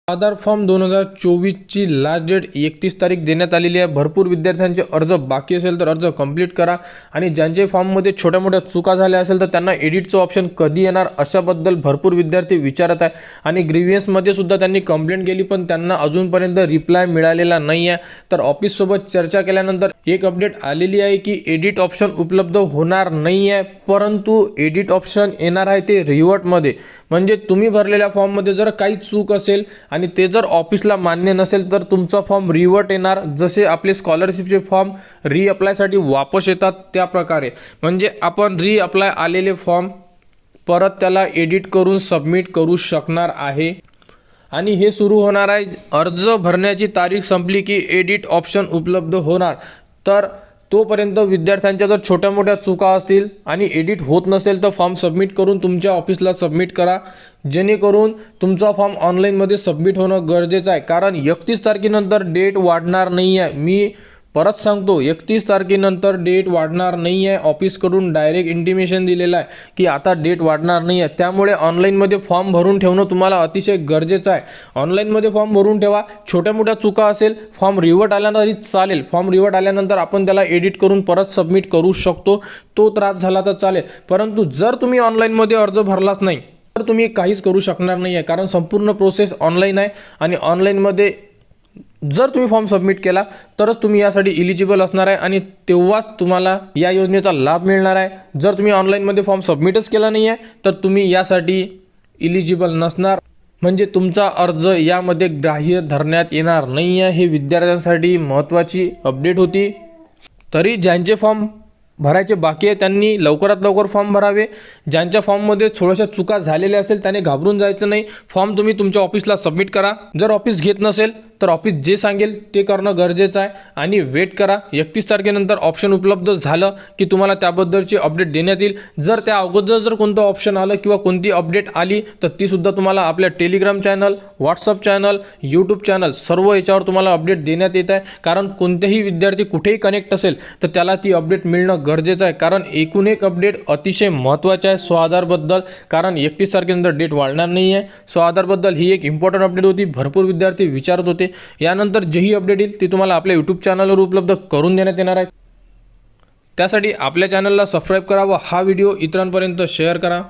आधार form 2024ची last date 31 तारीख देण्यात आलेली आहे। भरपूर विद्यार्थ्यांचे अर्ज बाकी असेल तर अर्ज कंप्लीट करा आणि ज्यांचे फॉर्ममध्ये छोट्या मोठ्या चुका झाल्या असेल तर त्यांना एडिटचं ऑप्शन कधी येणार अशाबद्दल भरपूर विद्यार्थी विचारत आहे आणि ग्रीव्हियन्समध्ये सुद्धा त्यांनी कंप्लेंट केली पण त्यांना अजूनपर्यंत रिप्लाय मिळालेला नाही आहे। तर ऑफिससोबत चर्चा केल्यानंतर एक अपडेट आलेली आहे की एडिट ऑप्शन उपलब्ध होणार नाही आहे, परंतु एडिट ऑप्शन येणार आहे ते रिव्हर्टमध्ये। म्हणजे तुम्ही भरलेल्या फॉर्ममध्ये जर काही चूक असेल आणि ते जर ऑफिसला मान्य नसेल तर तुमचा फॉर्म रिव्हर्ट येणार। जसे आपले स्कॉलरशिपचे फॉर्म रीअप्लायसाठी वापस येतात त्या प्रकारे म्हणजे आपण रीअप्लाय आलेले फॉर्म परत त्याला एडिट करून सबमिट करू शकणार आहे आणि हे सुरू होणार आहे। अर्ज भरण्याची तारीख संपली की एडिट ऑप्शन उपलब्ध होणार। तर तोपर्यंत विद्यार्थ्यांच्या जर छोट्या मोठ्या चुका असतील आणि एडिट होत नसेल तर फॉर्म सबमिट करून तुमच्या ऑफिसला सबमिट करा, जेणेकरून तुमचा फॉर्म ऑनलाईनमध्ये सबमिट होणं गरजेचं आहे। कारण 31 तारखेनंतर डेट वाढणार नाही आहे। मी परत सांगतो 31 तारखेनंतर डेट वाढणार नाही आहे। ऑफिसकडून डायरेक्ट इंटिमेशन दिलेलं आहे की आता डेट वाढणार नाही आहे। त्यामुळे ऑनलाईनमध्ये फॉर्म भरून ठेवणं तुम्हाला अतिशय गरजेचं आहे। ऑनलाईनमध्ये फॉर्म भरून ठेवा, छोट्या मोठ्या चुका असेल फॉर्म रिव्हर्ट आल्यानंतरही चालेल। फॉर्म रिव्हर्ट आल्यानंतर आपण त्याला एडिट करून परत सबमिट करू शकतो, तो त्रास झाला तर चालेल। परंतु जर तुम्ही ऑनलाईनमध्ये अर्ज भरलाच नाही तर तुम्ही काहीच करू शकणार नाही आहे, कारण संपूर्ण प्रोसेस ऑनलाईन आहे आणि ऑनलाईनमध्ये जर तुम्ही फॉर्म सबमिट केला तरच तुम्ही यासाठी इलिजिबल असणार आहे आणि तेव्हाच तुम्हाला या योजनेचा लाभ मिळणार आहे। जर तुम्ही ऑनलाईनमध्ये फॉर्म सबमिटच केला नाही आहे तर तुम्ही यासाठी इलिजिबल नसणार, म्हणजे तुमचा अर्ज यामध्ये ग्राह्य धरण्यात येणार नाही आहे। हे विद्यार्थ्यांसाठी महत्त्वाची अपडेट होती। तरी ज्यांचे फॉर्म भरायचे बाकी आहे त्यांनी लवकरात लवकर फॉर्म भरावे। ज्यांच्या फॉर्ममध्ये थोड्याशा चुका झालेल्या असेल त्याने घाबरून जायचं नाही। फॉर्म तुम्ही तुमच्या ऑफिसला सबमिट करा। जर ऑफिस घेत नसेल तर ऑफिस जे सांगेल ते करणं गरजेचं आहे आणि वेट करा। 31 तारखेनंतर ऑप्शन उपलब्ध झालं की तुम्हाला त्याबद्दलची अपडेट देण्यात येईल। जर त्या अगोदर जर कोणतं ऑप्शन आलं किंवा कोणती अपडेट आली तर तीसुद्धा तुम्हाला आपल्या Telegram channel, WhatsApp channel, YouTube channel सर्व याच्यावर तुम्हाला अपडेट देण्यात येत आहे। कारण कोणतेही विद्यार्थी कुठेही कनेक्ट असेल तर त्याला ती अपडेट मिळणं गरजेचं आहे। कारण एकूण एक अपडेट अतिशय महत्त्वाचे आहे स्वाधारबद्दल, कारण 31 तारखेनंतर डेट वाढणार नाही आहे। स्वाधारबद्दल ही एक इम्पॉर्टंट अपडेट होती। भरपूर विद्यार्थी विचारत होते। यानंतर जेही अपडेट येईल ती तुम्हाला आपल्या यूट्यूब चॅनलवर उपलब्ध करून देण्यात येणार आहे। त्यासाठी आपल्या चॅनलला सबस्क्राईब करा व हा व्हिडिओ इतरांपर्यंत शेअर करा।